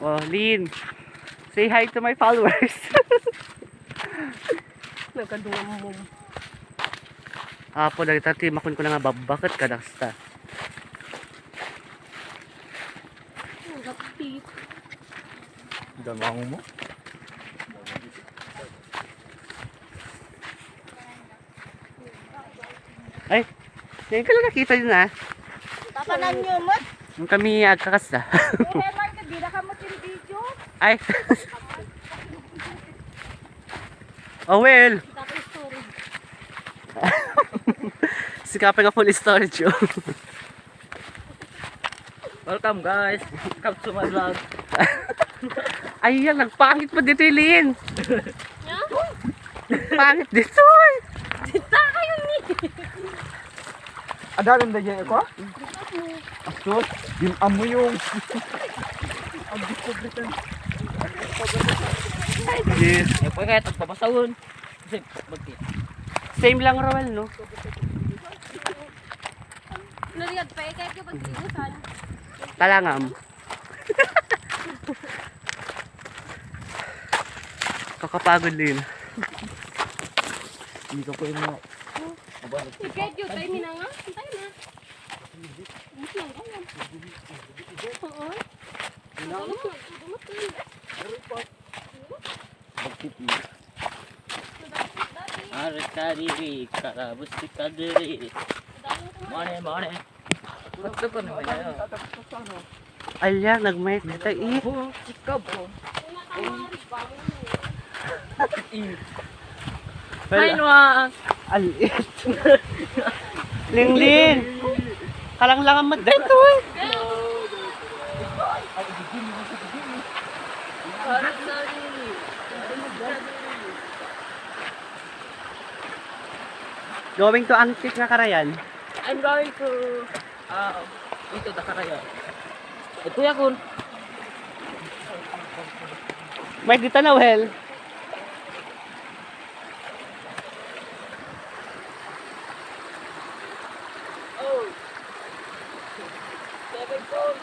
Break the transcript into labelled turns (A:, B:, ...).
A: Oh, Lynn. Say hi to my followers.
B: Nagkadungan mo.
A: Apo, nagtatimakon ko na nga babakit ka nasta.
B: Lapit.
C: Damang mo.
A: Ay, ngayon ka lang nakita yun ah.
B: Tapanan nyo mo?
A: Yung kami agkakasta.
B: Eh, Mark, di na ka mo video.
A: Ay. Oh well.
B: Tapos story.
A: Sikapin ka full storage oh.
C: Welcome guys. Come to my vlog.
A: Ay yan, nagpangit pa dito yung Lynn.
B: Yeah?
A: Pangit dito eh.
B: Dita kayo ni.
C: Adalan na dyan ako? Asus, yung amo yung...
A: Yes.
C: Eh, pwede kaya tagpapasawon. Kasi, magti.
A: Same lang Roel no?
B: Naliyad pa eh, kahit yung pag-iusan.
A: Kalangam. Kakapagod Lynn.
C: Hindi ka po yung mga...
B: Kahit yung tayo na nga. Tayo na. Mas lang ka yan. Oo.
C: Magtipi. Arat ka diri, karabos ka diri. Mane. Ba't ka pa naman yun?
A: Alya, nag-mic dito eh.
C: Ikaw po.
A: Well,
C: Noah.
A: alit. Linglin. Kalanglangan mo dito eh. Going to Angkik na Karayan.
C: I'm going to ito Dakaraya. Ito yakun.
A: May dito na well.
C: Oh. 7 phone.